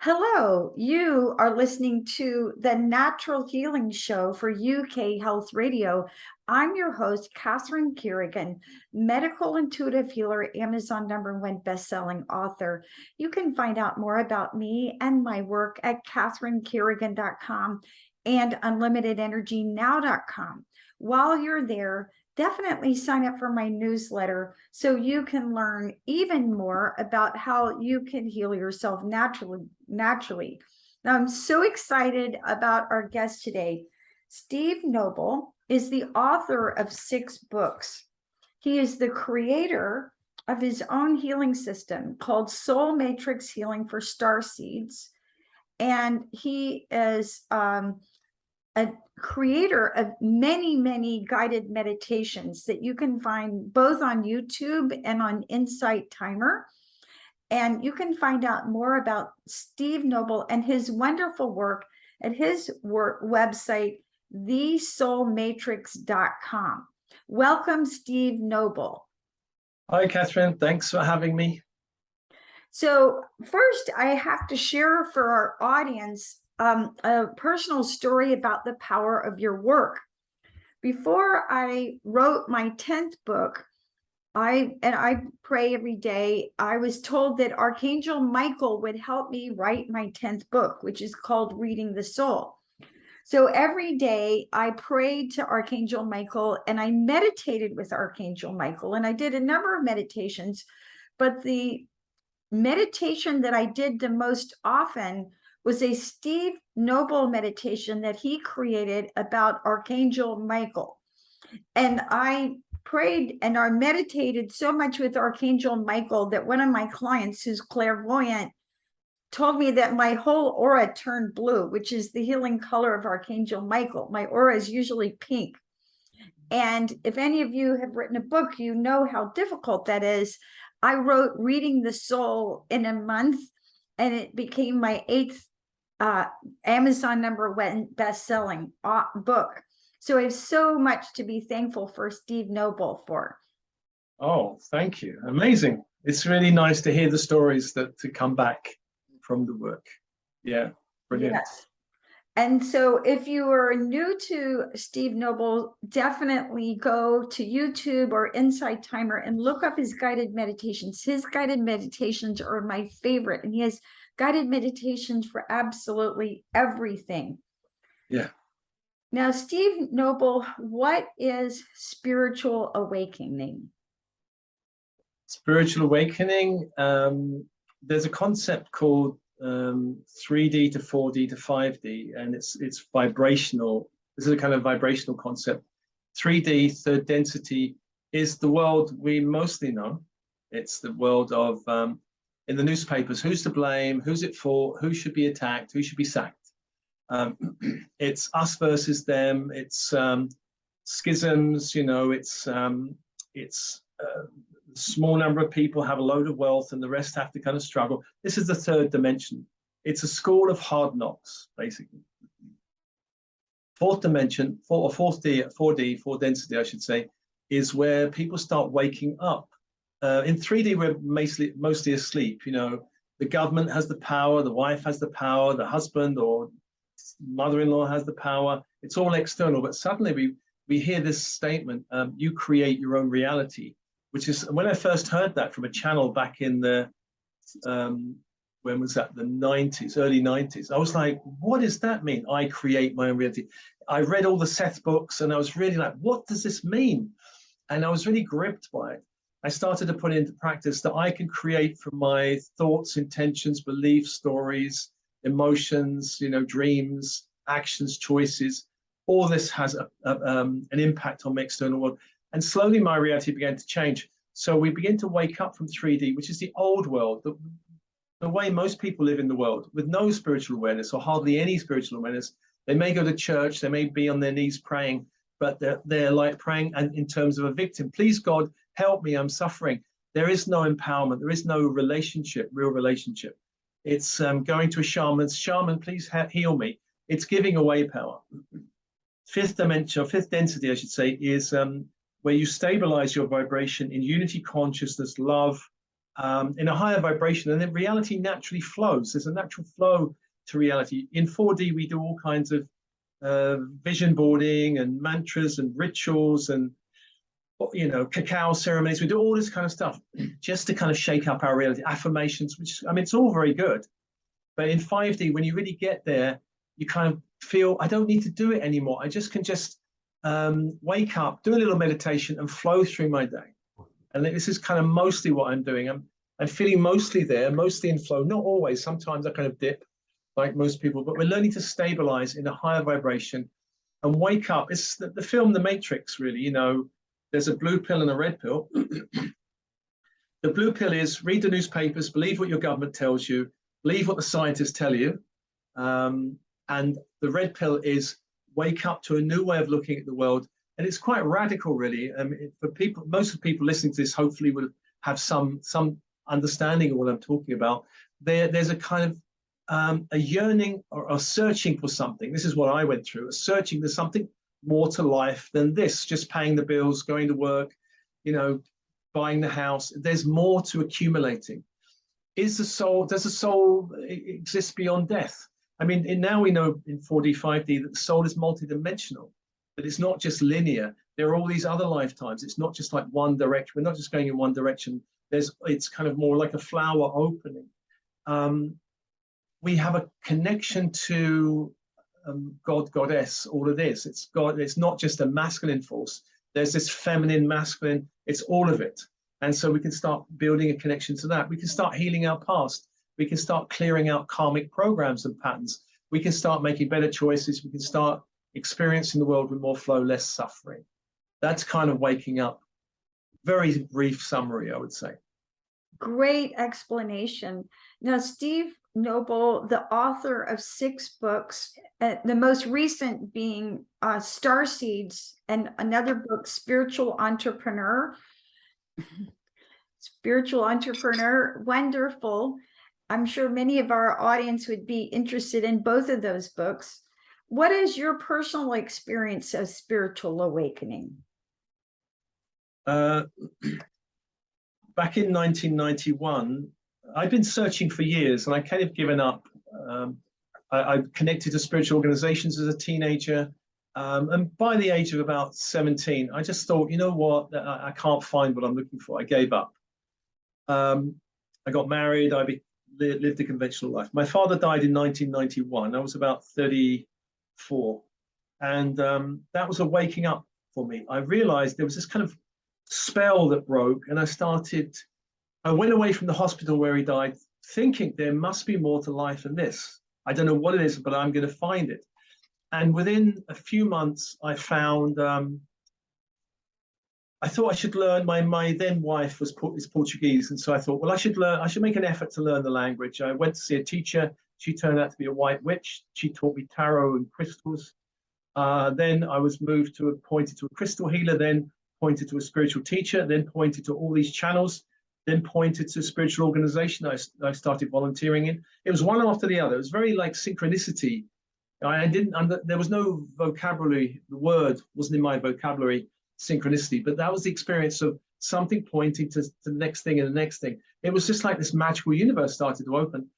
Hello, you are listening to the Natural Healing Show for UK Health Radio. I'm your host, Catherine Carrigan, medical intuitive healer, Amazon #1 best-selling author. You can find out more about me and my work at catherinecarrigan.com and unlimitedenergynow.com. While you're there, definitely sign up for my newsletter so you can learn even more about how you can heal yourself naturally. Now, I'm so excited about our guest today. Steve Nobel is the author of 6 books. He is the creator of his own healing system called Soul Matrix Healing for Starseeds. And he is a creator of many guided meditations that you can find both on YouTube and on Insight Timer. And you can find out more about Steve Nobel and his wonderful work at his website, thesoulmatrix.com. Welcome, Steve Nobel. Hi, Catherine. Thanks for having me. So first, I have to share for our audience a personal story about the power of your work. Before I wrote my 10th book, I pray every day. I was told that Archangel Michael would help me write my 10th book, which is called Reading the Soul. So every day I prayed to Archangel Michael and I meditated with Archangel Michael, and I did a number of meditations, but the meditation that I did the most often was a Steve Nobel meditation that he created about Archangel Michael. And I prayed and I meditated so much with Archangel Michael that one of my clients, who's clairvoyant, told me that my whole aura turned blue, which is the healing color of Archangel Michael. My aura is usually pink. And if any of you have written a book, you know how difficult that is. I wrote Reading the Soul in a month, and it became my 8th Amazon #1 best-selling book. So I have so much to be thankful for Steve Nobel for. Oh, thank you. Amazing. It's really nice to hear the stories to come back from the work. Yeah, brilliant. Yes. And so if you are new to Steve Nobel, definitely go to YouTube or Insight Timer and look up his guided meditations. His guided meditations are my favorite, and he has guided meditations for absolutely everything. Yeah. Now, Steve Nobel, what is spiritual awakening? Spiritual awakening, there's a concept called 3D to 4D to 5D, and it's vibrational. This is a kind of vibrational concept. 3D, third density, is the world we mostly know. It's the world of, in the newspapers, who's to blame, who's it for, who should be attacked, who should be sacked. It's us versus them. It's schisms. It's a small number of people have a load of wealth and the rest have to kind of struggle. This is the third dimension. It's a school of hard knocks, basically. Fourth dimension, 4D, fourth density, I should say, is where people start waking up. In 3D, we're mostly asleep. The government has the power, the wife has the power, the husband or mother-in-law has the power. It's all external, but suddenly we hear this statement, you create your own reality, which is, when I first heard that from a channel back in the, when was that, the 90s, early 90s, I was like, what does that mean? I create my own reality. I read all the Seth books and I was really like, what does this mean? And I was really gripped by it. I started to put into practice that I can create from my thoughts, intentions, beliefs, stories, emotions, dreams, actions, choices. All this has an impact on the external world. And slowly my reality began to change. So we begin to wake up from 3D, which is the old world, the way most people live in the world, with no spiritual awareness or hardly any spiritual awareness. They may go to church, they may be on their knees praying, but they're like praying and in terms of a victim. Please, God, help me, I'm suffering. There is no empowerment. There is no relationship, real relationship. It's going to a shaman, please heal me. It's giving away power. Fifth dimension, or fifth density, I should say, is where you stabilize your vibration in unity consciousness, love, in a higher vibration, and then reality naturally flows. There's a natural flow to reality. In 4D, we do all kinds of vision boarding and mantras and rituals and cacao ceremonies. We do all this kind of stuff just to kind of shake up our reality. Affirmations, which I mean, it's all very good, but in 5D, when you really get there, you kind of feel I don't need to do it anymore. I just can wake up, do a little meditation, and flow through my day. And this is kind of mostly what I'm doing. I'm feeling mostly there, mostly in flow. Not always. Sometimes I kind of dip, like most people. But we're learning to stabilize in a higher vibration and wake up. It's the film The Matrix, really. There's a blue pill and a red pill. The blue pill is read the newspapers, believe what your government tells you, believe what the scientists tell you. And the red pill is wake up to a new way of looking at the world. And it's quite radical, really. For people, most of the people listening to this hopefully would have some understanding of what I'm talking about. There's a kind of a yearning or a searching for something. This is what I went through, a searching. There's something more to life than this, just paying the bills, going to work, buying the house. There's more to accumulating. Does the soul exist beyond death? I mean, now we know in 4D, 5D that the soul is multidimensional, that it's not just linear. There are all these other lifetimes. It's not just like one direction. We're not just going in one direction. It's kind of more like a flower opening. We have a connection to God, goddess, all of this. It's God. It's not just a masculine force. There's this feminine, masculine. It's all of it. And so we can start building a connection to that. We can start healing our past. We can start clearing out karmic programs and patterns. We can start making better choices. We can start experiencing the world with more flow, less suffering. That's kind of waking up. Very brief summary, I would say. Great explanation. Now, Steve Nobel, the author of 6 books, the most recent being Starseeds, and another book, Spiritual Entrepreneur. Spiritual Entrepreneur, wonderful. I'm sure many of our audience would be interested in both of those books. What is your personal experience of spiritual awakening? Back in 1991, I'd been searching for years and I kind of given up. I connected to spiritual organizations as a teenager. And by the age of about 17, I just thought, you know what, I can't find what I'm looking for. I gave up. I got married. Lived a conventional life. My father died in 1991. I was about 34. And that was a waking up for me. I realized there was this kind of spell that broke, and I went away from the hospital where he died thinking there must be more to life than this. I don't know what it is, but I'm going to find it. And within a few months, I found, I thought I should learn, my then wife is Portuguese. And so I thought, well, I should make an effort to learn the language. I went to see a teacher. She turned out to be a white witch. She taught me tarot and crystals. Then I was pointed to a crystal healer, then pointed to a spiritual teacher, then pointed to all these channels, then pointed to a spiritual organization I started volunteering in. It was one after the other. It was very like synchronicity. There was no vocabulary. The word wasn't in my vocabulary, synchronicity, but that was the experience of something pointing to the next thing and the next thing. It was just like this magical universe started to open,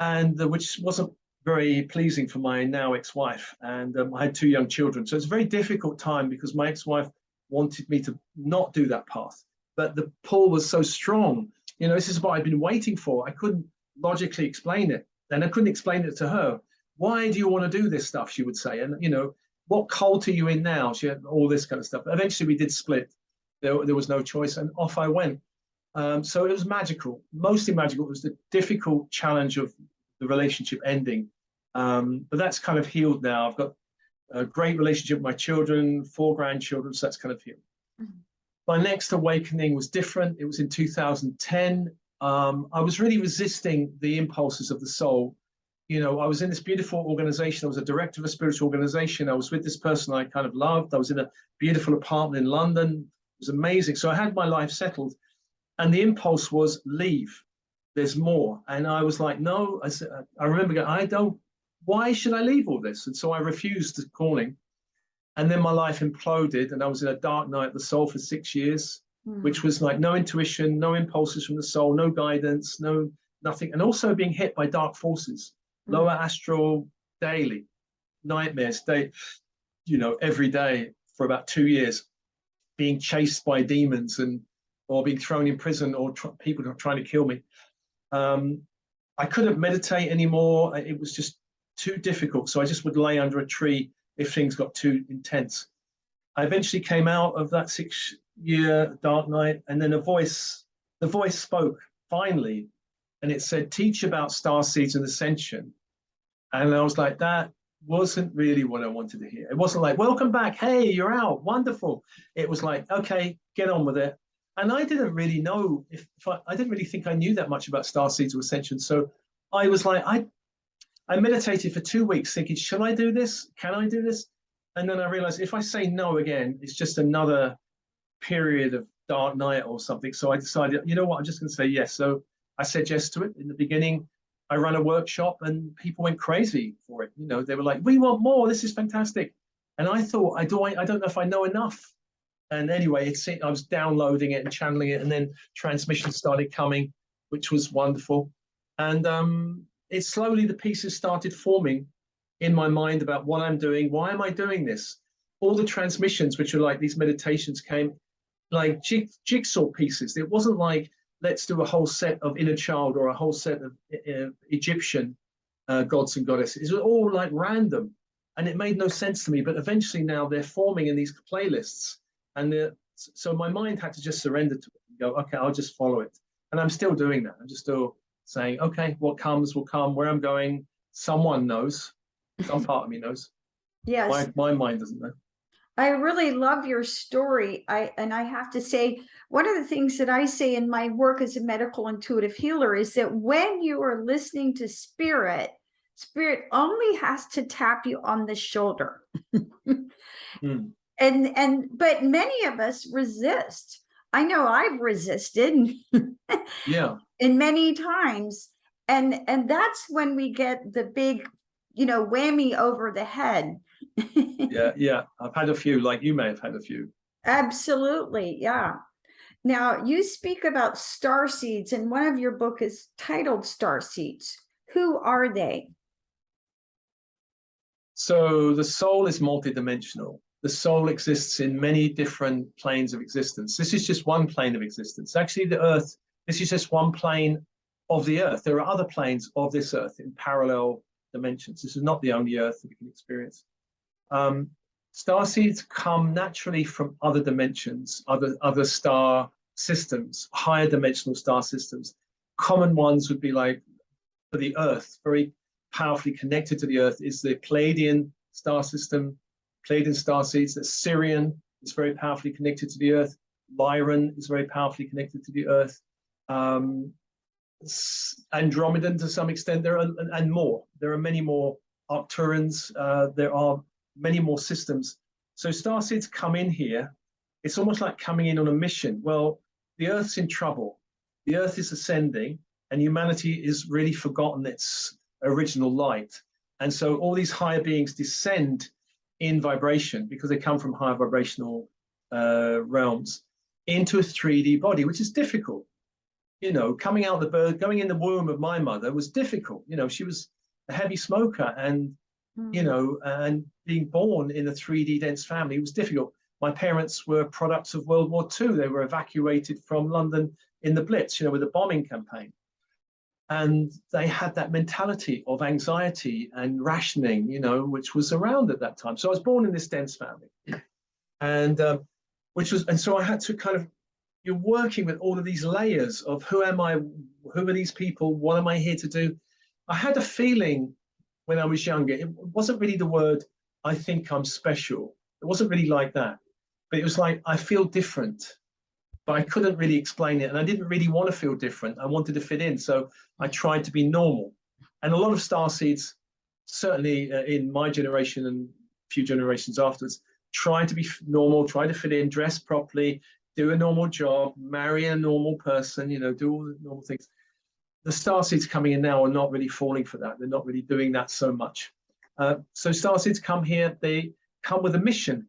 and which wasn't very pleasing for my now ex-wife. And I had 2 young children. So it's a very difficult time because my ex-wife wanted me to not do that path. But the pull was so strong. This is what I'd been waiting for. I couldn't logically explain it. And I couldn't explain it to her. Why do you want to do this stuff? She would say. And, what cult are you in now? She had all this kind of stuff. Eventually we did split. There was no choice. And off I went. So it was magical, mostly magical. It was the difficult challenge of the relationship ending. But that's kind of healed now. I've got a great relationship with my children, 4 grandchildren. So that's kind of healed. Mm-hmm. My next awakening was different. It was in 2010. I was really resisting the impulses of the soul. I was in this beautiful organization. I was a director of a spiritual organization. I was with this person I kind of loved. I was in a beautiful apartment in London. It was amazing. So I had my life settled. And the impulse was leave. There's more. And I was like, no. I remember going, why should I leave all this? And so I refused the calling. And then my life imploded, and I was in a dark night of the soul for 6 years. which was like no intuition, no impulses from the soul, no guidance, nothing, and also being hit by dark forces, lower astral daily, nightmares, every day for about 2 years, being chased by demons or being thrown in prison or people trying to kill me. I couldn't meditate anymore. It was just too difficult. So I just would lay under a tree if things got too intense. I eventually came out of that 6-year dark night, and then the voice spoke finally, and it said, teach about starseeds and ascension. And I was like, that wasn't really what I wanted to hear. It wasn't like, welcome back. Hey, you're out. Wonderful. It was like, okay, get on with it. And I didn't really know I didn't really think I knew that much about starseeds or ascension. So I was like, I meditated for 2 weeks thinking, shall I do this? Can I do this? And then I realized if I say no again, it's just another period of dark night or something. So I decided, you know what, I'm just going to say yes. So I said yes to it. In the beginning, I ran a workshop and people went crazy for it. They were like, we want more. This is fantastic. And I thought, I don't know if I know enough. And anyway, I was downloading it and channeling it, and then transmissions started coming, which was wonderful. And it slowly, the pieces started forming in my mind about what I'm doing. Why am I doing this? All the transmissions, which are like these meditations, came like jigsaw pieces. It wasn't like, let's do a whole set of inner child or a whole set of Egyptian gods and goddesses. It was all like random, and it made no sense to me. But eventually now they're forming in these playlists. And so my mind had to just surrender to it and go, okay, I'll just follow it. And I'm still doing that. I'm just still saying, okay, what comes will come. Where I'm going, someone knows. Some part of me knows. Yes. My mind doesn't know. I really love your story. I have to say, one of the things that I say in my work as a medical intuitive healer is that when you are listening to spirit only has to tap you on the shoulder. But many of us resist. I know I've resisted. Yeah. And many times. And that's when we get the big, whammy over the head. Yeah. I've had a few, like you may have had a few. Absolutely. Yeah. Now you speak about star seeds, and one of your book is titled Star Seeds. Who are they? So the soul is multidimensional. The soul exists in many different planes of existence. This is just one plane of existence. Actually, the earth, this is just one plane of the earth. There are other planes of this earth in parallel dimensions. This is not the only earth that we can experience. Starseeds come naturally from other dimensions, other star systems, higher dimensional star systems. Common ones would be like, for the earth, very powerfully connected to the earth, is the Pleiadian star system, Pleiadian star seeds. That Sirian is very powerfully connected to the earth. Lyran is very powerfully connected to the earth. Andromedan to some extent, and more. There are many more Arcturans. There are many more systems. So starseeds come in here. It's almost like coming in on a mission. Well, the Earth's in trouble. The Earth is ascending, and humanity is really forgotten its original light. And so all these higher beings descend in vibration, because they come from higher vibrational realms, into a 3D body, which is difficult. Coming out the birth, going in the womb of my mother was difficult. She was a heavy smoker, and and being born in a 3D dense family was difficult. My parents were products of World War II. They were evacuated from London in the Blitz, with the bombing campaign. And they had that mentality of anxiety and rationing, which was around at that time. So I was born in this dense family. And so I had to kind of, you're working with all of these layers of who am I, who are these people, what am I here to do? I had a feeling when I was younger, it wasn't really the word, I think I'm special. It wasn't really like that. But it was like, I feel different. But I couldn't really explain it. And I didn't really want to feel different. I wanted to fit in. So I tried to be normal. And a lot of starseeds, certainly in my generation and a few generations afterwards, tried to be normal, try to fit in, dress properly, do a normal job, marry a normal person, do all the normal things. The starseeds coming in now are not really falling for that. They're not really doing that so much. So starseeds come here, they come with a mission.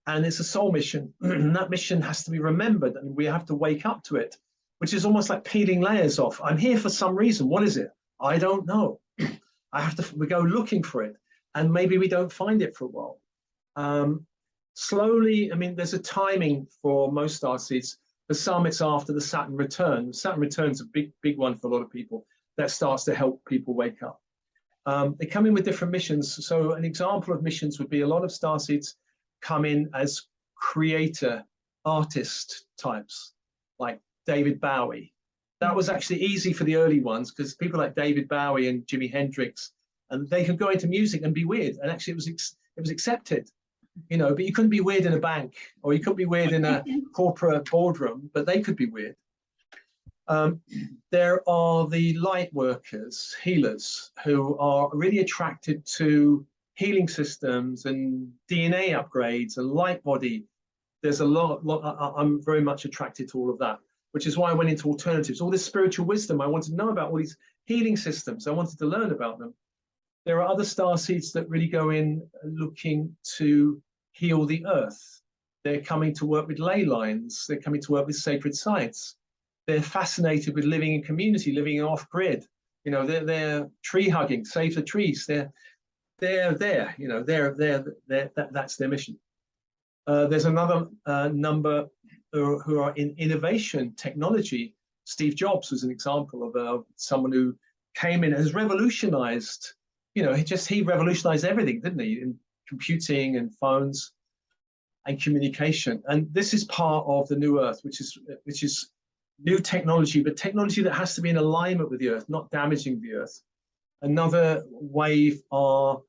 and it's a soul mission. And that mission has to be remembered, and we have to wake up to it, which is almost like peeling layers off. I'm here for some reason. What is it? I don't know. We go looking for it, and maybe we don't find it for a while. Slowly, I mean, there's a timing for most starseeds. For some, it's after the Saturn return. Saturn return's a big one for a lot of people. That starts to help people wake up. They come in with different missions. So an example of missions would be a lot of starseeds come in as creator, artist types, like David Bowie. That was actually easy for the early ones because people like David Bowie and Jimi Hendrix, and they could go into music and be weird, and actually it was accepted, you know. But you couldn't be weird in a bank, or you couldn't be weird in a corporate boardroom, but they could be weird. There are the light workers, healers, who are really attracted to healing systems and DNA upgrades and light body. There's a lot. I'm very much attracted to all of that, which is why I went into alternatives. All this spiritual wisdom, I wanted to know about all these healing systems. I wanted to learn about them. There are other starseeds that really go in looking to heal the earth. They're coming to work with ley lines. They're coming to work with sacred sites. They're fascinated with living in community, living off-grid. You know, they're tree hugging, save the trees. They're there. You know, that's their mission. There's another number who are in innovation technology. Steve Jobs was an example of someone who came in and has revolutionized. You know, he revolutionized everything, didn't he? In computing and phones and communication. And this is part of the new Earth, which is new technology, but technology that has to be in alignment with the Earth, not damaging the Earth. Another wave are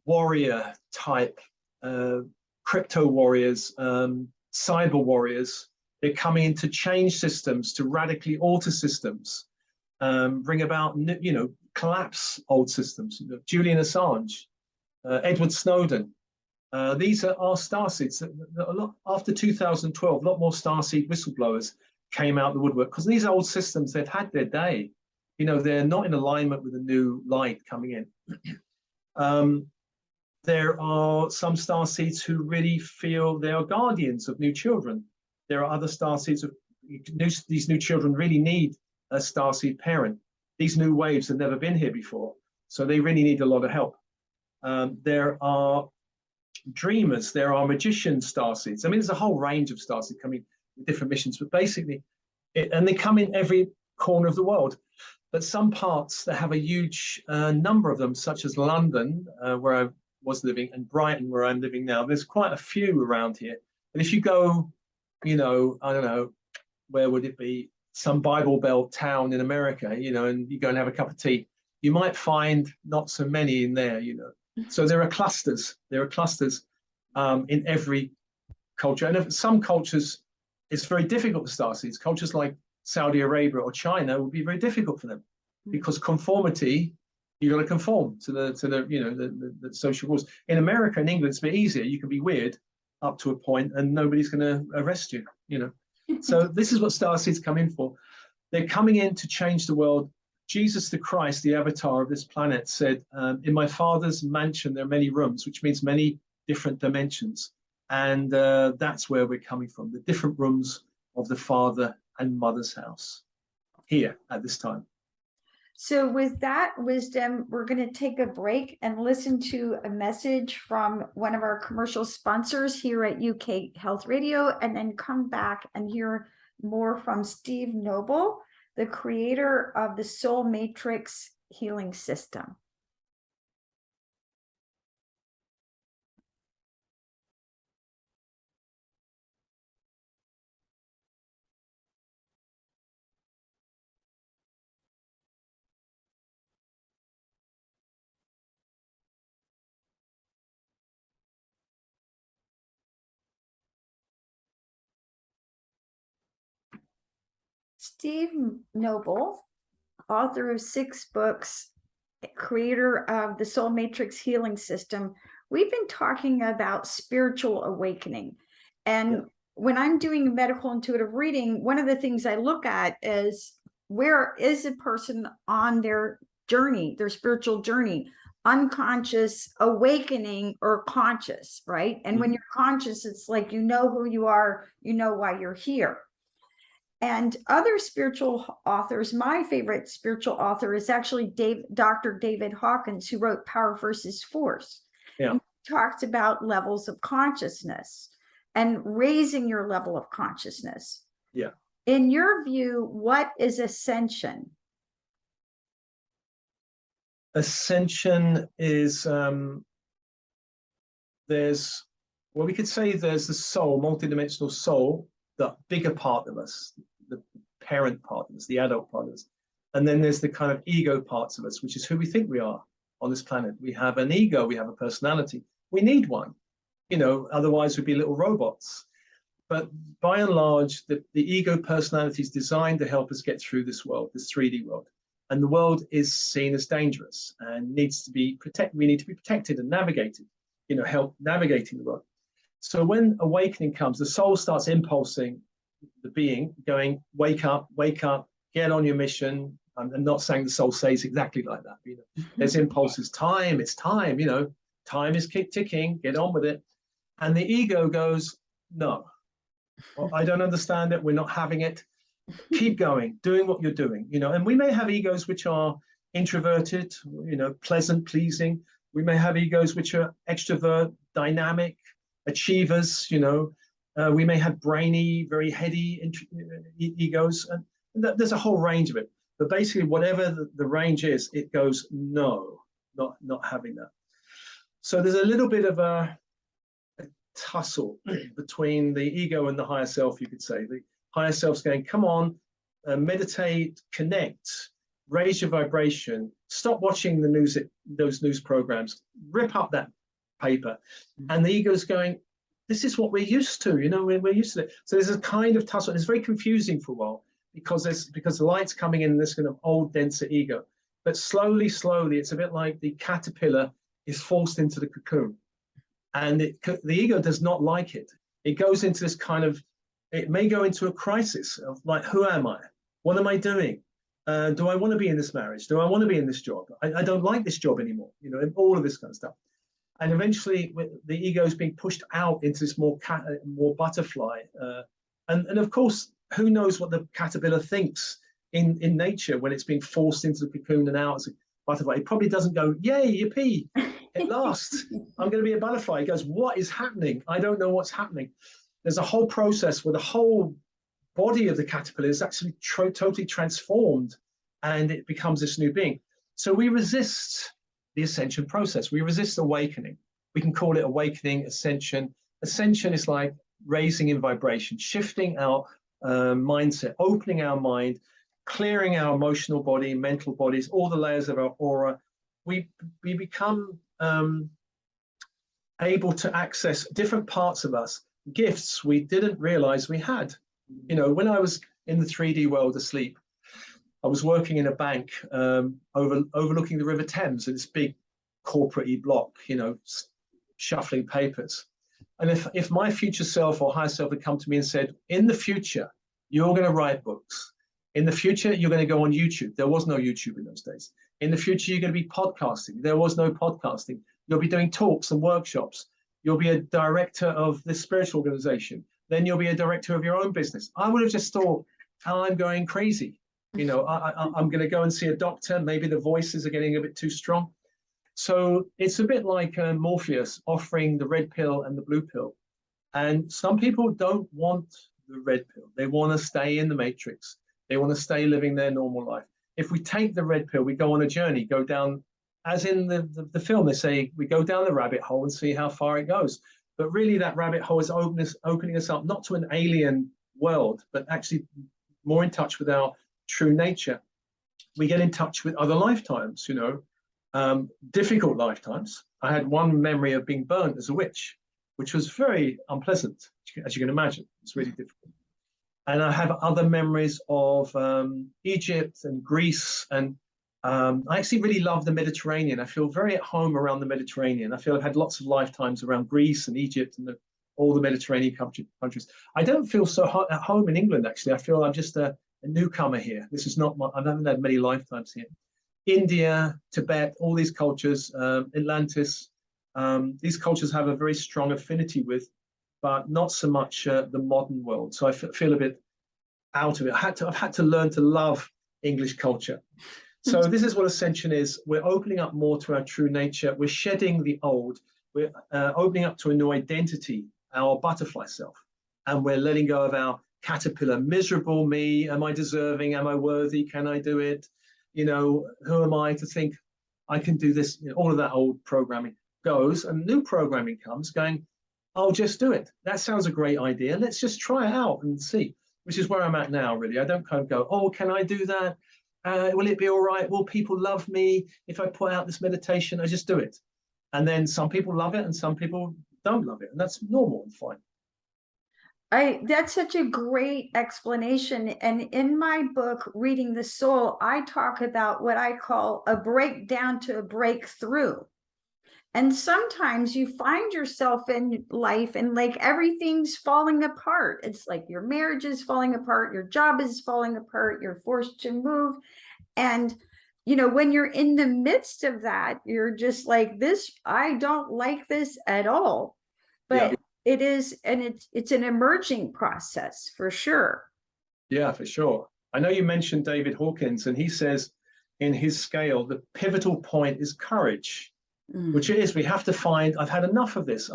warrior type, crypto warriors, cyber warriors. They're coming in to change systems, to radically alter systems, bring about, you know, collapse old systems. Julian Assange, Edward Snowden. These are our starseeds. After 2012, a lot more starseed whistleblowers came out the woodwork because these old systems, they've had their day. You know, they're not in alignment with the new light coming in. There are some starseeds who really feel they are guardians of new children. There are other starseeds of these new children really need a starseed parent. These new waves have never been here before, so they really need a lot of help. There are dreamers, there are magician starseeds. I mean, there's a whole range of starseeds coming with different missions, but basically, and they come in every corner of the world. But some parts that have a huge number of them, such as London, where I was living, and Brighton, where I'm living now, there's quite a few around here. And if you go, you know, I don't know, where would it be? Some Bible Belt town in America, you know, and you go and have a cup of tea, you might find not so many in there, you know. So there are clusters. There are clusters in every culture. And some cultures, it's very difficult for starseeds. Cultures like Saudi Arabia or China would be very difficult for them because conformity, you got to conform to the you know the social rules. In America and England, it's a bit easier. You can be weird up to a point, and nobody's going to arrest you. You know. So this is what starseeds come in for. They're coming in to change the world. Jesus the Christ, the avatar of this planet, said, in my Father's mansion, there are many rooms, which means many different dimensions. And that's where we're coming from, the different rooms of the Father and Mother's house here at this time. So with that wisdom, we're going to take a break and listen to a message from one of our commercial sponsors here at UK Health Radio, and then come back and hear more from Steve Nobel, the creator of the Soul Matrix healing system. Steve Nobel, author of 6 books, creator of the Soul Matrix healing system. We've been talking about spiritual awakening. And when I'm doing medical intuitive reading, one of the things I look at is, where is a person on their journey, their spiritual journey? unconscious, awakening, or conscious, right? And when you're conscious, it's like you know who you are, you know why you're here. And other spiritual authors, my favorite spiritual author is actually Dr. David Hawkins, who wrote Power versus Force. Yeah. And he talks about levels of consciousness and raising your level of consciousness. Yeah. In your view, what is ascension? Ascension is there's, well, we could say there's the soul, multidimensional soul, the bigger part of us, the parent part of us, the adult part of us. And then there's the kind of ego parts of us, which is who we think we are on this planet. We have an ego, we have a personality. We need one, you know, otherwise we'd be little robots. But by and large, the ego personality is designed to help us get through this world, this 3D world. And the world is seen as dangerous and needs to be protected. We need to be protected and navigated, you know, help navigating the world. So when awakening comes, the soul starts impulsing the being, going, wake up, get on your mission. I'm not saying the soul says exactly like that. But, you know, there's impulses, it's time, you know, time is ticking, get on with it. And the ego goes, no, well, I don't understand it. We're not having it. Keep going, doing what you're doing, you know. And we may have egos which are introverted, you know, pleasant, pleasing. We may have egos which are extrovert, dynamic, achievers, you know. We may have brainy, very heady egos. And there's a whole range of it. But basically, whatever the range is, it goes, no, not having that. So there's a little bit of a tussle between the ego and the higher self, you could say. The higher self's going, come on, meditate, connect, raise your vibration, stop watching the news, those news programs, rip up that paper. And the ego's going, this is what we're used to, you know, we're used to it. So there's a kind of tussle. It's very confusing for a while because the light's coming in this kind of old, denser ego. But slowly, it's a bit like the caterpillar is forced into the cocoon. And the ego does not like it. It goes into this kind of, it may go into a crisis of like, who am I? What am I doing? Do I want to be in this marriage? Do I want to be in this job? I don't like this job anymore, you know, and all of this kind of stuff. And eventually the ego is being pushed out into this more butterfly. And of course, who knows what the caterpillar thinks in nature when it's being forced into the cocoon and out as a butterfly. It probably doesn't go, yay, yippee, at last, I'm going to be a butterfly. It goes, what is happening? I don't know what's happening. There's a whole process where the whole body of the caterpillar is actually totally transformed and it becomes this new being. So we resist the ascension process. We resist awakening. We can call it awakening, ascension. Ascension is like raising in vibration, shifting our mindset, opening our mind, clearing our emotional body, mental bodies, all the layers of our aura. We become able to access different parts of us, gifts we didn't realize we had. You know, when I was in the 3D world asleep, I was working in a bank overlooking the River Thames in this big corporate-y block, you know, shuffling papers. And if my future self or higher self had come to me and said, in the future, you're going to write books. In the future, you're going to go on YouTube. There was no YouTube in those days. In the future, you're going to be podcasting. There was no podcasting. You'll be doing talks and workshops. You'll be a director of this spiritual organization. Then you'll be a director of your own business. I would have just thought, I'm going crazy. You know, I'm going to go and see a doctor. Maybe the voices are getting a bit too strong. So it's a bit like Morpheus offering the red pill and the blue pill. And some people don't want the red pill. They want to stay in the matrix. They want to stay living their normal life. If we take the red pill, we go on a journey, go down, as in the film, they say, we go down the rabbit hole and see how far it goes. But really that rabbit hole is opening us up, not to an alien world, but actually more in touch with our true nature. We get in touch with other lifetimes, you know, difficult lifetimes. I had one memory of being burnt as a witch, which was very unpleasant, as you can imagine. It's really difficult. And I have other memories of Egypt and Greece. And I actually really love the Mediterranean. I feel very at home around the Mediterranean. I feel I've had lots of lifetimes around Greece and Egypt and all the Mediterranean countries. I don't feel so at home in England, actually. I feel I'm just a newcomer here. This is not I haven't had many lifetimes here. India, Tibet, all these cultures, Atlantis, these cultures have a very strong affinity with, but not so much the modern world. So I feel a bit out of it. I've had to learn to love English culture. So this is what Ascension is. We're opening up more to our true nature. We're shedding the old. We're opening up to a new identity, our butterfly self. And we're letting go of our caterpillar, miserable me. Am I deserving? Am I worthy? Can I do it? You know, who am I to think I can do this? You know, all of that old programming goes, and new programming comes going, I'll just do it. That sounds a great idea. Let's just try it out and see, which is where I'm at now, really. I don't kind of go, oh, can I do that? Will it be all right? Will people love me if I put out this meditation? I just do it. And then some people love it and some people don't love it. And that's normal and fine. That's such a great explanation. And in my book, Reading the Soul, I talk about what I call a breakdown to a breakthrough. And sometimes you find yourself in life and like everything's falling apart. It's like your marriage is falling apart, your job is falling apart, you're forced to move. And, you know, when you're in the midst of that, you're just like, this, I don't like this at all. But Yeah. it is, and it's an emerging process for sure. Yeah, for sure. I know you mentioned David Hawkins, and he says in his scale, the pivotal point is courage, which it is. We have to find, I've had enough of this.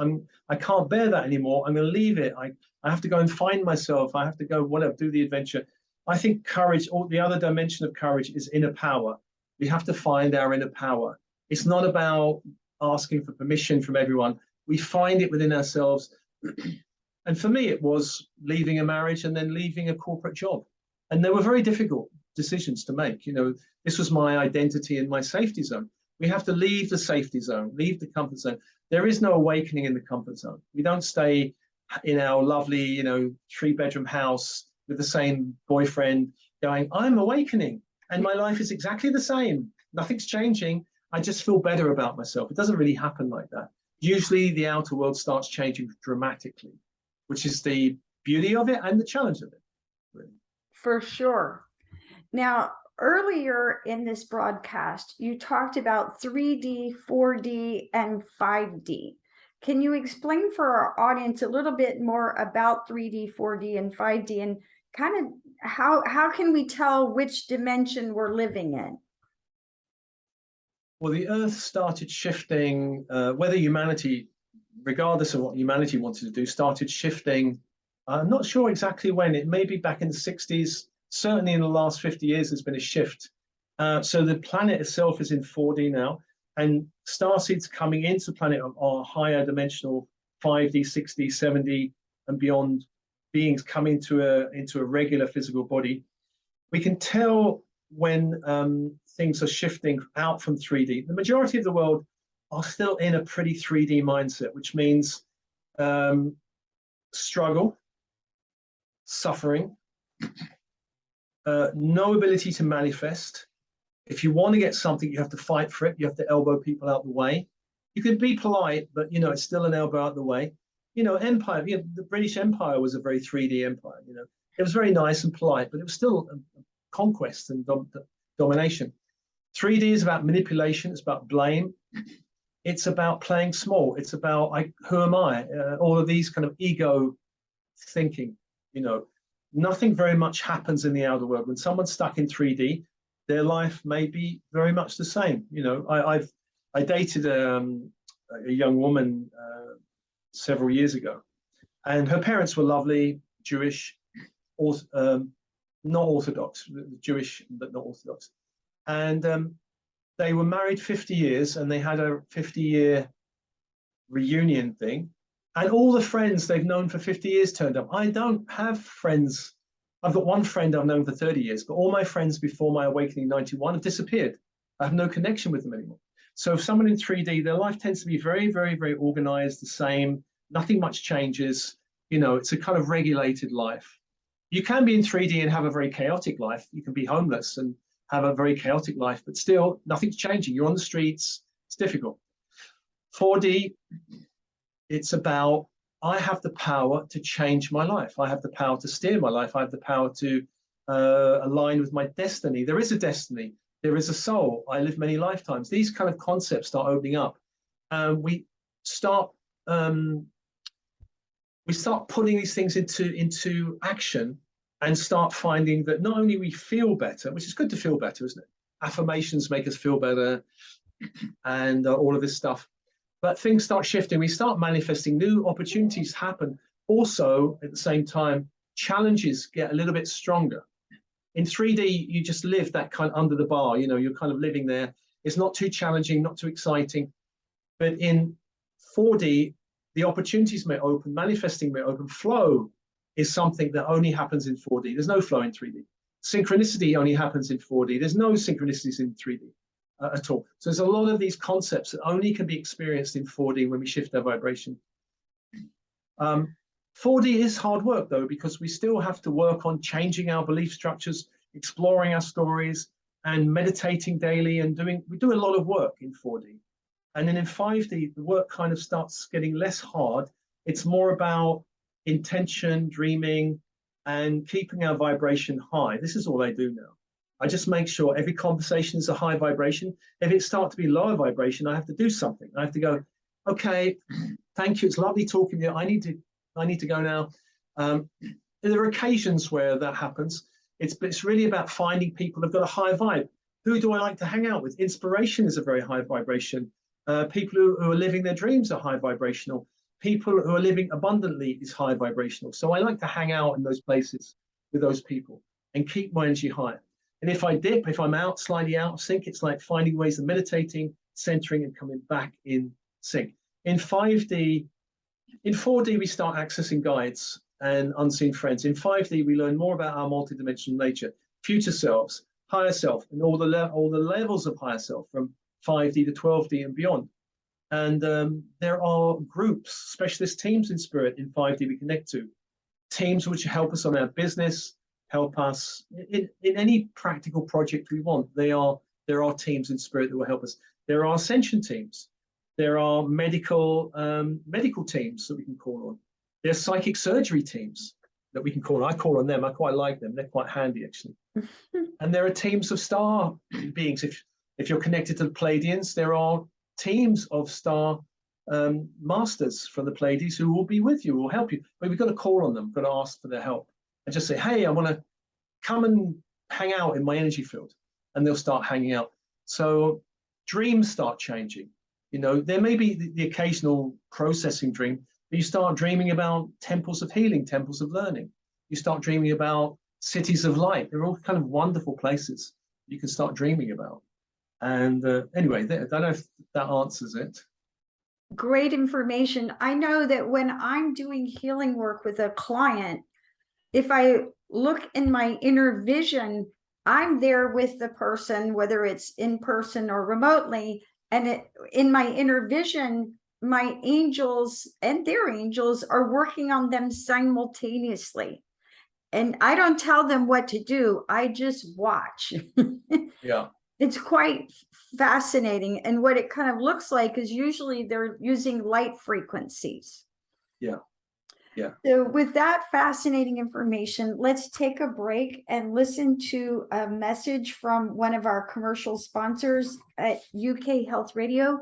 I can't bear that anymore. I'm going to leave it. I have to go and find myself. I have to go, whatever, do the adventure. I think courage, or the other dimension of courage, is inner power. We have to find our inner power. It's not about asking for permission from everyone. We find it within ourselves. And for me, it was leaving a marriage and then leaving a corporate job. And they were very difficult decisions to make. You know, this was my identity and my safety zone. We have to leave the safety zone, leave the comfort zone. There is no awakening in the comfort zone. We don't stay in our lovely, you know, 3-bedroom house with the same boyfriend going, I'm awakening and my life is exactly the same. Nothing's changing. I just feel better about myself. It doesn't really happen like that. Usually the outer world starts changing dramatically, which is the beauty of it and the challenge of it, really. For sure. Now, earlier in this broadcast, you talked about 3D, 4D, and 5D. Can you explain for our audience a little bit more about 3D, 4D, and 5D, and kind of how can we tell which dimension we're living in? Well, the Earth started shifting, whether humanity, regardless of what humanity wanted to do, started shifting. I'm not sure exactly when. It may be back in the 60s. Certainly in the last 50 years, there's been a shift. So the planet itself is in 4D now, and starseeds coming into the planet are higher dimensional 5D, 6D, 7D, and beyond beings come into a regular physical body. We can tell when things are shifting out from 3D. The majority of the world are still in a pretty 3D mindset, which means struggle, suffering, no ability to manifest. If you want to get something, you have to fight for it. You have to elbow people out the way. You can be polite, but, you know, it's still an elbow out the way. You know, empire, you know, the British Empire was a very 3D empire. You know, it was very nice and polite, but it was still conquest and domination. 3D is about manipulation. It's about blame. It's about playing small. It's about who am I? All of these kind of ego thinking. You know, nothing very much happens in the outer world. When someone's stuck in 3D, their life may be very much the same. You know, I dated a young woman several years ago, and her parents were lovely, Jewish, not Orthodox, Jewish, but not Orthodox. And they were married 50 years and they had a 50-year reunion thing. And all the friends they've known for 50 years turned up. I don't have friends. I've got one friend I've known for 30 years, but all my friends before my awakening 91 have disappeared. I have no connection with them anymore. So if someone in 3D, their life tends to be very, very, very organized, the same, nothing much changes. You know, it's a kind of regulated life. You can be in 3D and have a very chaotic life. You can be homeless and have a very chaotic life, but still nothing's changing. You're on the streets. It's difficult. 4D, it's about, I have the power to change my life. I have the power to steer my life. I have the power to align with my destiny. There is a destiny. there is a soul, I live many lifetimes. These kind of concepts start opening up. We start putting these things into action, and start finding that not only we feel better, which is good to feel better, isn't it? Affirmations make us feel better, and all of this stuff. But things start shifting. We start manifesting, new opportunities happen. Also, at the same time, challenges get a little bit stronger. In 3D, you just live that kind of under the bar. You know, you're kind of living there. It's not too challenging, not too exciting. But in 4D, the opportunities may open, manifesting may open. Flow is something that only happens in 4D. There's no flow in 3D. Synchronicity only happens in 4D. There's no synchronicities in 3D at all. So there's a lot of these concepts that only can be experienced in 4D when we shift our vibration. 4D is hard work, though, because we still have to work on changing our belief structures, exploring our stories, and meditating daily, and we do a lot of work in 4D. And then in 5D, the work kind of starts getting less hard. It's more about intention, dreaming, and keeping our vibration high. This is all I do now. I just make sure every conversation is a high vibration. If it starts to be lower vibration, I have to do something. I have to go, okay, thank you. It's lovely talking to you. I need to go now. There are occasions where that happens. It's really about finding people who've got a high vibe. Who do I like to hang out with? Inspiration is a very high vibration. People who are living their dreams are high vibrational. People who are living abundantly is high vibrational. So I like to hang out in those places with those people and keep my energy high. And if I dip, if I'm slightly out of sync, it's like finding ways of meditating, centering, and coming back in sync. In 4D, we start accessing guides and unseen friends. In 5D, we learn more about our multidimensional nature, future selves, higher self, and all the levels of higher self from 5D to 12D and beyond. And there are groups, specialist teams in spirit in 5D we connect to, teams which help us on our business, help us in any practical project we want. There are teams in spirit that will help us. There are ascension teams. There are medical teams that we can call on. There are psychic surgery teams that we can call on. I call on them. I quite like them. They're quite handy, actually. And there are teams of star beings. If you're connected to the Pleiadians, there are teams of star masters from the Pleiades who will be with you, will help you. But we've got to call on them, we've got to ask for their help. And just say, hey, I want to come and hang out in my energy field. And they'll start hanging out. So dreams start changing. You know, there may be the occasional processing dream, but you start dreaming about temples of healing, temples of learning. You start dreaming about cities of light. They're all kind of wonderful places you can start dreaming about. And anyway, I don't know if that answers it. Great information. I know that when I'm doing healing work with a client, if I look in my inner vision, I'm there with the person, whether it's in person or remotely. And in my inner vision, my angels and their angels are working on them simultaneously. And I don't tell them what to do. I just watch. Yeah. It's quite fascinating. And what it kind of looks like is usually they're using light frequencies. Yeah. Yeah. So with that fascinating information, let's take a break and listen to a message from one of our commercial sponsors at UK Health Radio.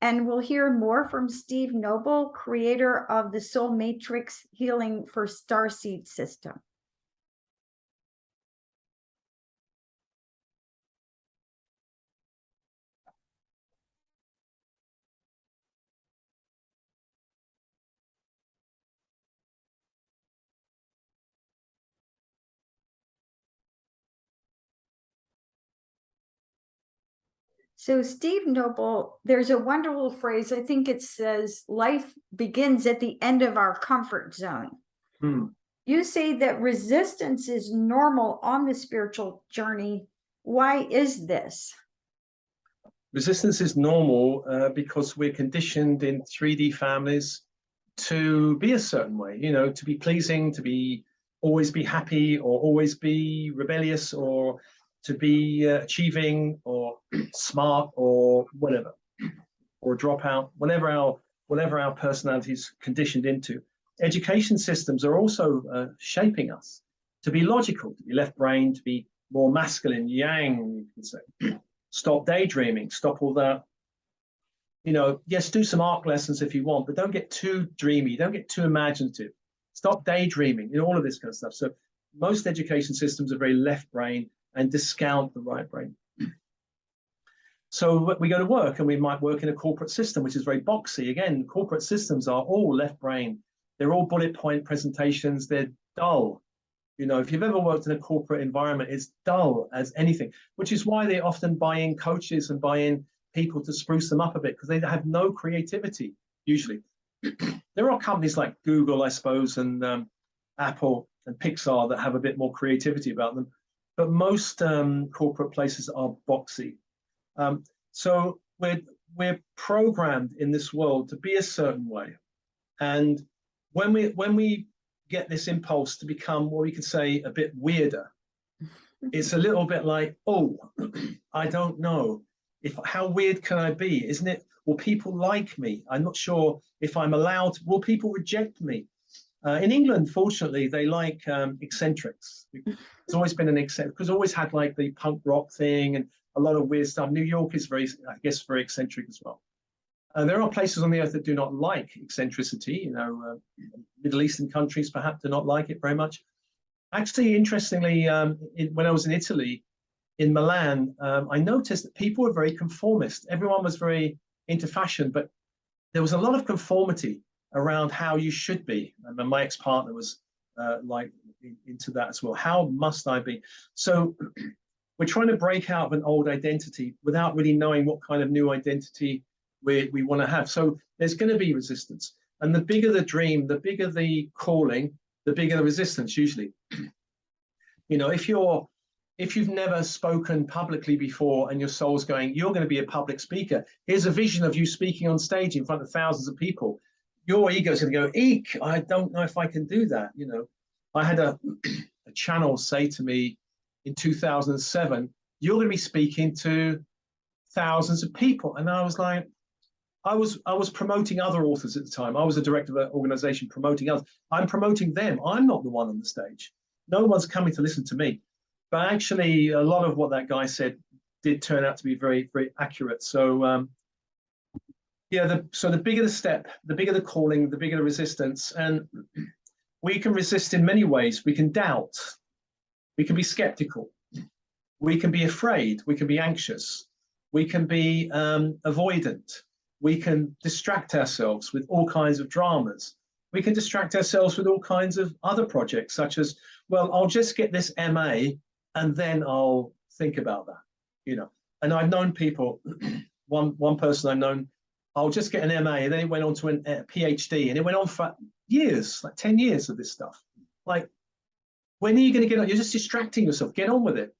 And we'll hear more from Steve Nobel, creator of the Soul Matrix Healing for Starseed System. So Steve Noble, there's a wonderful phrase, I think it says, life begins at the end of our comfort zone. You say that resistance is normal on the spiritual journey. Why is this? Resistance is normal because we're conditioned in 3D families to be a certain way, you know, to be pleasing, to always be happy, or always be rebellious, or to be achieving, or smart, or whatever, or drop out, whatever our personality is conditioned into. Education systems are also shaping us to be logical, to be left-brained, to be more masculine, yang, you can say. Stop daydreaming, stop all that. You know, yes, do some art lessons if you want, but don't get too dreamy, don't get too imaginative. Stop daydreaming, you know, all of this kind of stuff. So most education systems are very left brain and discount the right brain. So we go to work and we might work in a corporate system, which is very boxy. Again, corporate systems are all left brain. They're all bullet point presentations. They're dull. You know, if you've ever worked in a corporate environment, it's dull as anything, which is why they often buy in coaches and buy in people to spruce them up a bit, because they have no creativity, usually. There are companies like Google, I suppose, and Apple and Pixar that have a bit more creativity about them. But most corporate places are boxy. So we're programmed in this world to be a certain way. And when we get this impulse to become what we could say a bit weirder, it's a little bit like, oh, I don't know. How weird can I be? Isn't it? Will people like me? I'm not sure if I'm allowed. Will people reject me? In England, fortunately, they like eccentrics. It's always been an eccentric, because always had like the punk rock thing and a lot of weird stuff. New York is very, I guess, very eccentric as well. There are places on the earth that do not like eccentricity. You know, Middle Eastern countries perhaps do not like it very much. Actually, interestingly, when I was in Italy, in Milan, I noticed that people were very conformist. Everyone was very into fashion, but there was a lot of conformity around how you should be. And my ex-partner was like into that as well. How must I be? So we're trying to break out of an old identity without really knowing what kind of new identity we want to have. So there's going to be resistance. And the bigger the dream, the bigger the calling, the bigger the resistance usually. You know, if you've never spoken publicly before and your soul's going, you're going to be a public speaker. Here's a vision of you speaking on stage in front of thousands of people. Your ego's going to go, eek, I don't know if I can do that. You know, I had a channel say to me in 2007, you're going to be speaking to thousands of people. And I was like, I was promoting other authors at the time. I was a director of an organization promoting others. I'm promoting them. I'm not the one on the stage. No one's coming to listen to me. But actually, a lot of what that guy said did turn out to be very, very accurate. So, yeah, so the bigger the step, the bigger the calling, the bigger the resistance. And we can resist in many ways. We can doubt. We can be skeptical. We can be afraid. We can be anxious. We can be avoidant. We can distract ourselves with all kinds of dramas. We can distract ourselves with all kinds of other projects, such as, well, I'll just get this MA and then I'll think about that, you know. And I've known people, one person I've known, I'll just get an MA, and then it went on to a PhD, and it went on for years, like 10 years of this stuff. Like, when are you going to get on? You're just distracting yourself. Get on with it.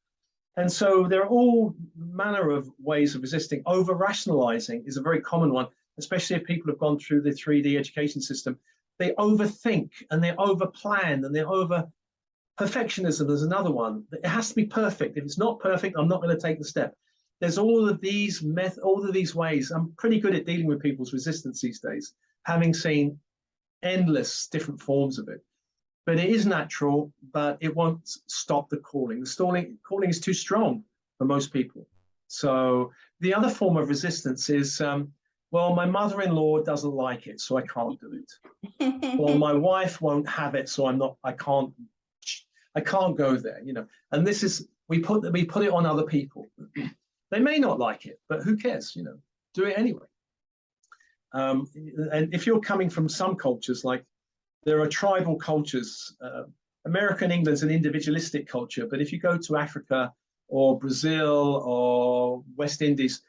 And so there are all manner of ways of resisting. Over-rationalizing is a very common one, especially if people have gone through the 3D education system. They overthink and they over-plan and they perfectionism is another one. It has to be perfect. If it's not perfect, I'm not going to take the step. There's all of these ways. I'm pretty good at dealing with people's resistance these days, having seen endless different forms of it. But it is natural, but it won't stop the calling. The calling is too strong for most people. So the other form of resistance is, well, my mother-in-law doesn't like it, so I can't do it. Or my wife won't have it, so I can't go there, you know. And this is, we put it on other people. They may not like it, but who cares, you know, do it anyway. And if you're coming from some cultures, like there are tribal cultures, America and England's an individualistic culture, but if you go to Africa or Brazil or West Indies,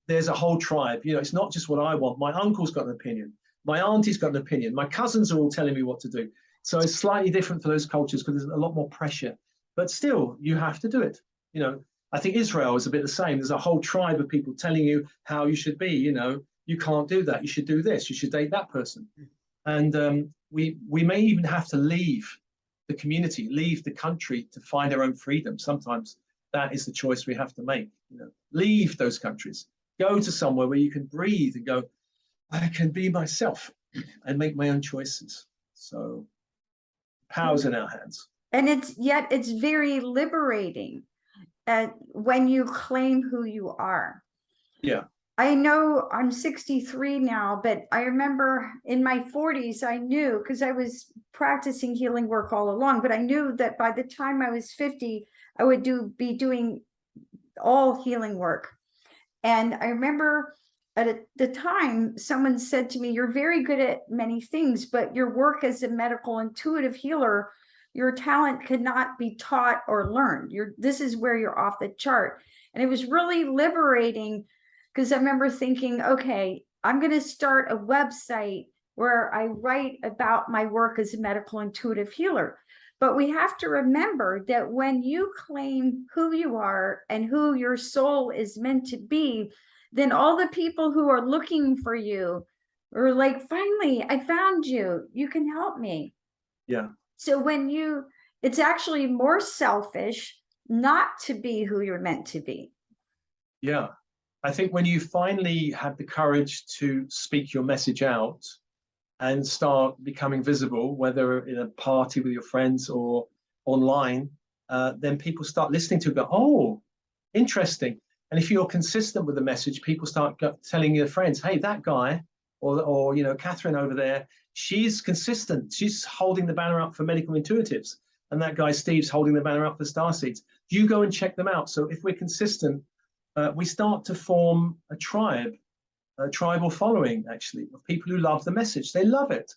there's a whole tribe. You know, it's not just what I want. My uncle's got an opinion. My auntie's got an opinion. My cousins are all telling me what to do. So it's slightly different for those cultures because there's a lot more pressure. But still, you have to do it. You know, I think Israel is a bit the same. There's a whole tribe of people telling you how you should be. You know, you can't do that. You should do this. You should date that person. And we may even have to leave the community, leave the country to find our own freedom. Sometimes that is the choice we have to make. You know, leave those countries, go to somewhere where you can breathe and go, I can be myself and make my own choices. So power's in our hands. And it's very liberating. when you claim who you are. Yeah. I know I'm 63 now, but I remember in my 40s, I knew, because I was practicing healing work all along, but I knew that by the time I was 50, I would be doing all healing work. And I remember at the time, someone said to me, "You're very good at many things, but your work as a medical intuitive healer, your talent cannot be taught or learned. This is where you're off the chart." And it was really liberating, because I remember thinking, okay, I'm going to start a website where I write about my work as a medical intuitive healer. But we have to remember that when you claim who you are and who your soul is meant to be, then all the people who are looking for you are like, finally, I found you. You can help me. Yeah. So it's actually more selfish not to be who you're meant to be. Yeah. I think when you finally have the courage to speak your message out and start becoming visible, whether in a party with your friends or online, then people start listening to it, go, oh, interesting. And if you're consistent with the message, people start telling your friends, hey, that guy, or Catherine over there, she's consistent. She's holding the banner up for medical intuitives. And that guy, Steve's holding the banner up for Starseeds. You go and check them out. So if we're consistent, we start to form a tribal following, actually, of people who love the message. They love it.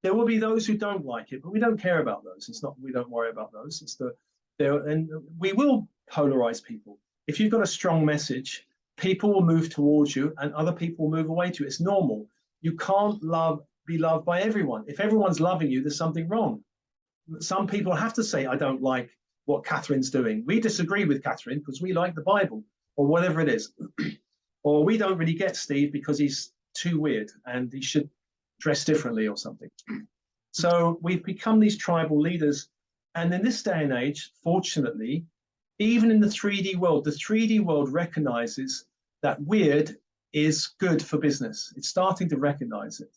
There will be those who don't like it, but we don't care about those. We don't worry about those. And we will polarize people. If you've got a strong message, people will move towards you and other people will move away to you. It's normal. You can't be loved by everyone. If everyone's loving you, there's something wrong. Some people have to say, I don't like what Catherine's doing. We disagree with Catherine because we like the Bible or whatever it is. Or we don't really get Steve because he's too weird and he should dress differently or something. So we've become these tribal leaders. And in this day and age, fortunately, even in the 3D world, the 3D world recognizes that weird is good for business. It's starting to recognize it,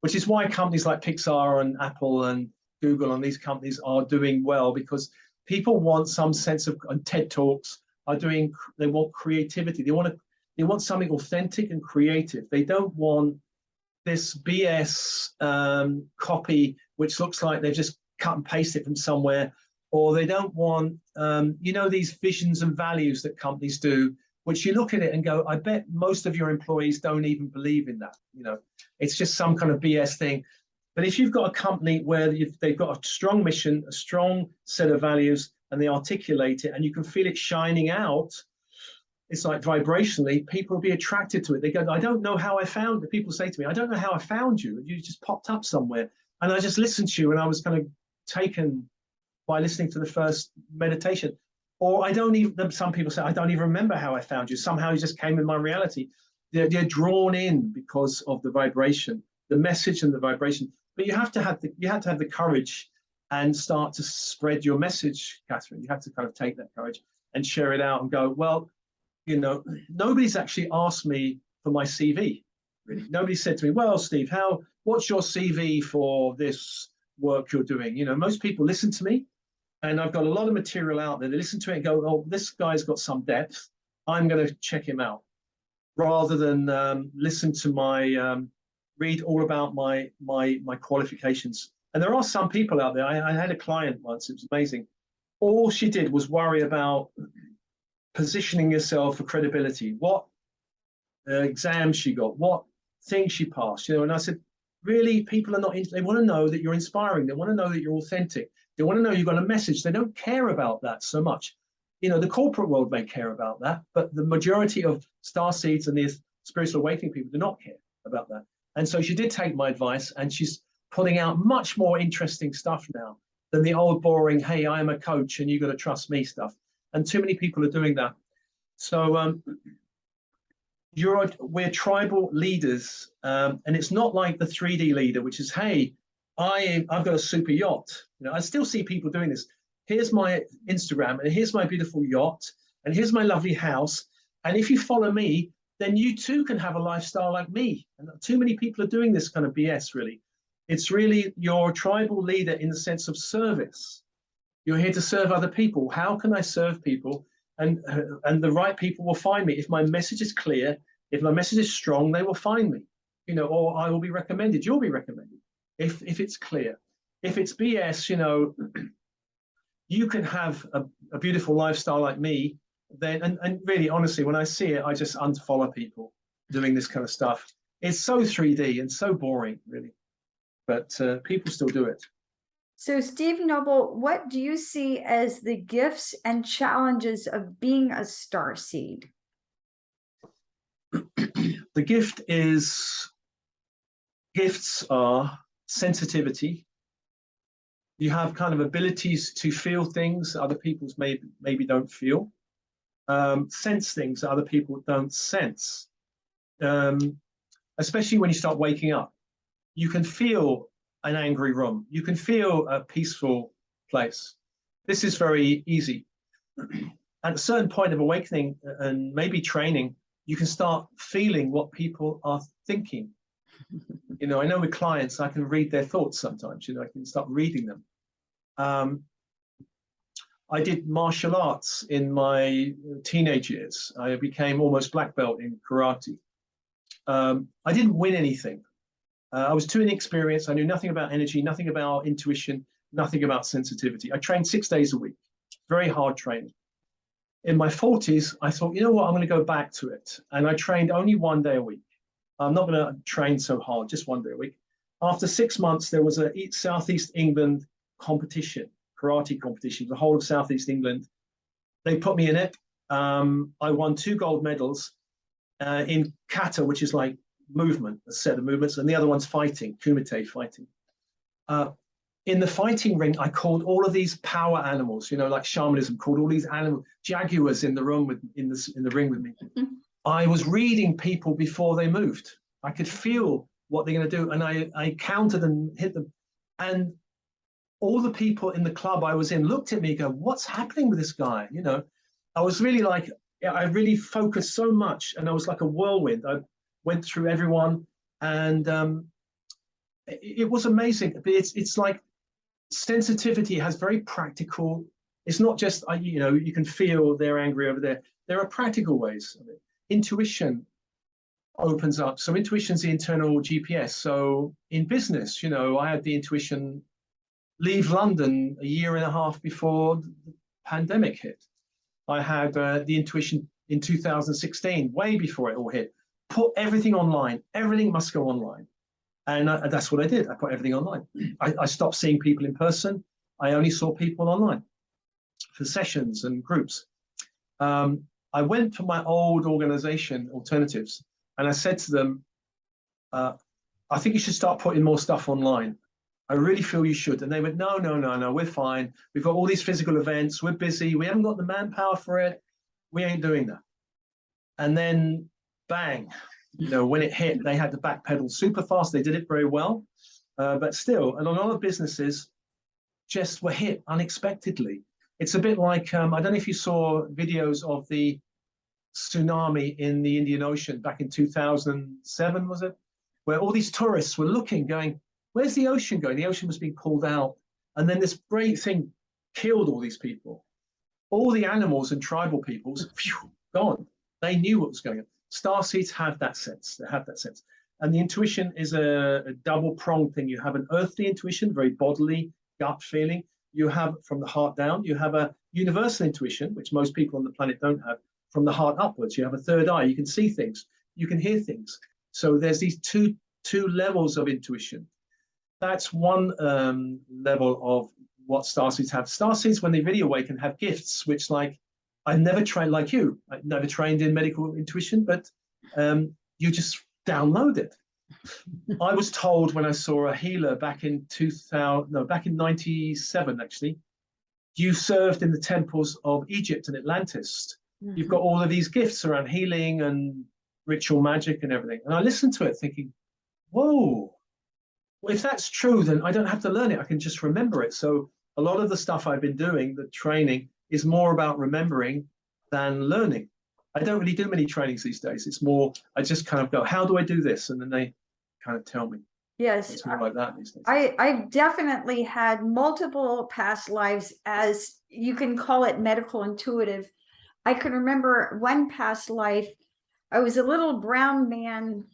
which is why companies like Pixar and Apple and Google and these companies are doing well, because people want some sense of, and TED Talks they want creativity. They want something authentic and creative. They don't want this BS copy, which looks like they've just cut and pasted from somewhere, or they don't want, these visions and values that companies do, which you look at it and go, I bet most of your employees don't even believe in that. It's just some kind of BS thing. But if you've got a company where they've got a strong mission, a strong set of values, and they articulate it, and you can feel it shining out, it's like vibrationally, people will be attracted to it. They go, I don't know how I found it. People say to me, I don't know how I found you. You just popped up somewhere. And I just listened to you and I was kind of taken by listening to the first meditation. Or some people say, I don't even remember how I found you. Somehow you just came in my reality. They're drawn in because of the vibration, the message and the vibration. But you have to have the courage and start to spread your message, Catherine. You have to kind of take that courage and share it out and go, well, nobody's actually asked me for my CV. Really, nobody said to me, well, Steve, what's your CV for this work you're doing? Most people listen to me, and I've got a lot of material out there. They listen to it and go, oh, this guy's got some depth. I'm going to check him out, rather than listen to read all about my qualifications. And there are some people out there. I had a client once. It was amazing. All she did was worry about positioning yourself for credibility, what exams she got, what things she passed, and I said, really, people are not, they want to know that you're inspiring. They want to know that you're authentic. They want to know you've got a message. They don't care about that so much. The corporate world may care about that, but the majority of starseeds and these spiritual awakening people do not care about that. And so she did take my advice, and she's putting out much more interesting stuff now than the old boring, hey, I am a coach and you got to trust me stuff. And too many people are doing that. So we're tribal leaders, and it's not like the 3D leader, which is, hey, I've got a super yacht. I still see people doing this. Here's my Instagram, and here's my beautiful yacht, and here's my lovely house. And if you follow me, then you too can have a lifestyle like me. And too many people are doing this kind of BS, really. It's really your tribal leader in the sense of service. You're here to serve other people. How can I serve people? And the right people will find me. If my message is clear, if my message is strong, they will find me, you know, or I will be recommended. You'll be recommended if it's clear. If it's BS, you know, you can have a beautiful lifestyle like me, then, and really, honestly, when I see it, I just unfollow people doing this kind of stuff. It's so 3D and so boring, really, but people still do it. So, Steve Nobel, what do you see as the gifts and challenges of being a starseed? The gifts are sensitivity. You have kind of abilities to feel things other people's maybe don't feel, sense things that other people don't sense, especially when you start waking up. You can feel an angry room. You can feel a peaceful place. This is very easy. At a certain point of awakening and maybe training, you can start feeling what people are thinking. You know, I know with clients, I can read their thoughts sometimes, you know, I can start reading them. I did martial arts in my teenage years. I became almost black belt in karate. I didn't win anything. I was too inexperienced. I knew nothing about energy, nothing about intuition, nothing about sensitivity. I trained 6 days a week, very hard training. In my 40s, I thought, you know what, I'm going to go back to it. And I trained only 1 day a week. I'm not going to train so hard, just 1 day a week. After 6 months, there was a Southeast England competition, karate competition, the whole of Southeast England. They put me in it. I won 2 gold medals in kata, which is like movement, a set of movements, and the other one's fighting, kumite fighting. In the fighting ring, I called all of these power animals, you know, like shamanism, called all these animals, jaguars in the room in the ring with me. I was reading people before they moved. I could feel what they're going to do, and I counted and hit them. And all the people in the club I was in looked at me and go, what's happening with this guy? You know, I was really like, I really focused so much, and I was like a whirlwind. I went through everyone, and it was amazing. But it's like sensitivity has very practical. It's not just you know, you can feel they're angry over there. There are practical ways of it. Intuition opens up. So intuition's the internal GPS. So in business, you know, I had the intuition leave London a year and a half before the pandemic hit. I had the intuition in 2016, way before it all hit. Put everything online. Everything must go online. And that's what I did. I put everything online. I stopped seeing people in person. I only saw people online for sessions and groups. I went to my old organization, Alternatives, and I said to them, I think you should start putting more stuff online. I really feel you should. And they went, no, we're fine. We've got all these physical events. We're busy. We haven't got the manpower for it. We ain't doing that. And then bang, you know, when it hit, they had to backpedal super fast. They did it very well. But still, and a lot of businesses just were hit unexpectedly. It's a bit like, I don't know if you saw videos of the tsunami in the Indian Ocean back in 2007, was it? Where all these tourists were looking, going, where's the ocean going? The ocean was being pulled out. And then this great thing killed all these people. All the animals and tribal peoples, phew, gone. They knew what was going on. Starseeds have that sense. They have that sense. And the intuition is a double-pronged thing. You have an earthly intuition, very bodily, gut feeling. You have from the heart down. You have a universal intuition, which most people on the planet don't have, from the heart upwards. You have a third eye. You can see things. You can hear things. So there's these two levels of intuition. That's one level of what starseeds have. Starseeds, when they really awaken, have gifts, which, like, I've never trained like you. I've never trained in medical intuition, but you just download it. I was told when I saw a healer back in 97, actually, you served in the temples of Egypt and Atlantis. Mm-hmm. You've got all of these gifts around healing and ritual magic and everything. And I listened to it thinking, whoa, well, if that's true, then I don't have to learn it. I can just remember it. So a lot of the stuff I've been doing, the training, is more about remembering than learning. I don't really do many trainings these days. It's more, I just kind of go, how do I do this? And then they kind of tell me. Yes, It's more like that these days. I've definitely had multiple past lives, as you can call it, medical intuitive. I can remember one past life, I was a little brown man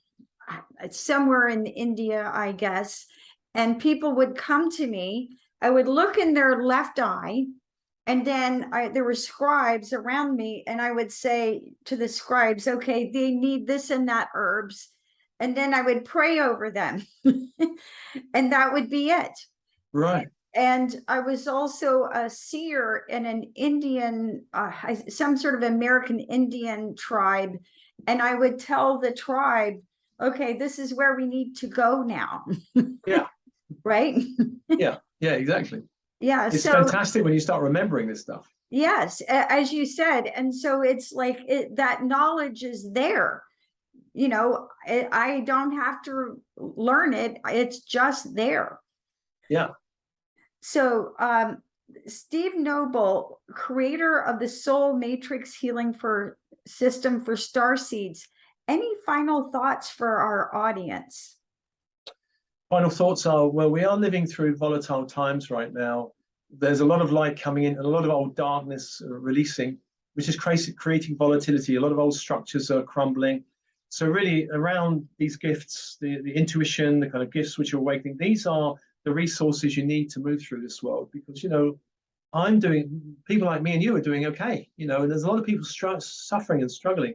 somewhere in India, I guess, and people would come to me. I would look in their left eye, and then there were scribes around me, and I would say to the scribes, okay, they need this and that herbs. And then I would pray over them, and that would be it. Right. And I was also a seer in an Indian, some sort of American Indian tribe. And I would tell the tribe, okay, this is where we need to go now. Yeah. Right? Yeah. Yeah, exactly. Yeah. It's So, fantastic when you start remembering this stuff. yes, as you said. And so it's like that knowledge is there. I don't have to learn it, it's just there. Yeah. So, Steve Nobel, creator of the Soul Matrix Healing for System for Starseeds, any final thoughts for our audience? Final thoughts are, well, we are living through volatile times right now. There's a lot of light coming in and a lot of old darkness releasing, which is creating volatility. A lot of old structures are crumbling. So really around these gifts, the intuition, the kind of gifts which are awakening, these are the resources you need to move through this world, because, people like me and you are doing okay, and there's a lot of people suffering and struggling.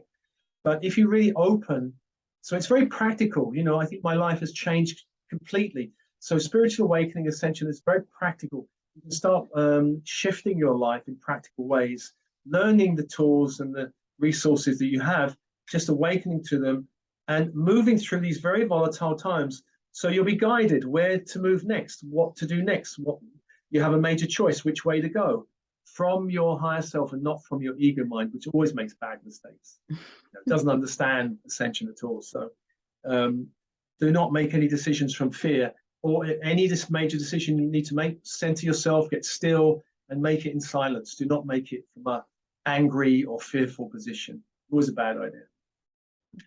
But if you really open, so it's very practical. I think my life has changed completely. So spiritual awakening ascension is very practical. You can start shifting your life in practical ways, learning the tools and the resources that you have, just awakening to them and moving through these very volatile times. So you'll be guided where to move next, what to do next. What you have a major choice, which way to go, from your higher self and not from your ego mind, which always makes bad mistakes. It doesn't understand ascension at all. So do not make any decisions from fear, or any major decision you need to make. Center yourself, get still, and make it in silence. Do not make it from an angry or fearful position. Always a bad idea.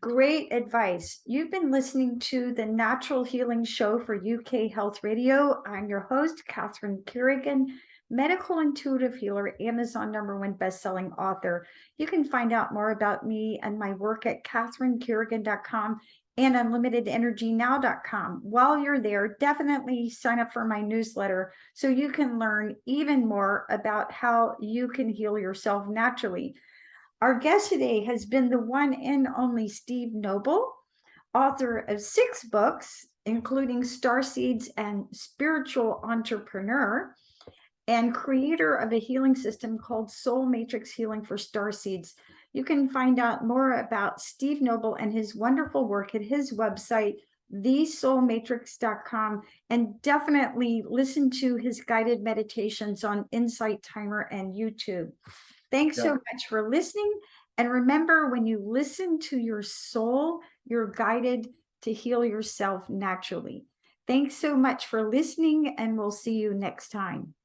Great advice. You've been listening to the Natural Healing Show for UK Health Radio. I'm your host, Catherine Carrigan, medical intuitive healer, Amazon #1 bestselling author. You can find out more about me and my work at catherinecarrigan.com and unlimitedenergynow.com. While you're there, definitely sign up for my newsletter so you can learn even more about how you can heal yourself naturally. Our guest today has been the one and only Steve Nobel, author of 6 books, including Starseeds and Spiritual Entrepreneur, and creator of a healing system called Soul Matrix Healing for Starseeds. You can find out more about Steve Nobel and his wonderful work at his website, thesoulmatrix.com, and definitely listen to his guided meditations on Insight Timer and YouTube. Thanks so much for listening. And remember, when you listen to your soul, you're guided to heal yourself naturally. Thanks so much for listening, and we'll see you next time.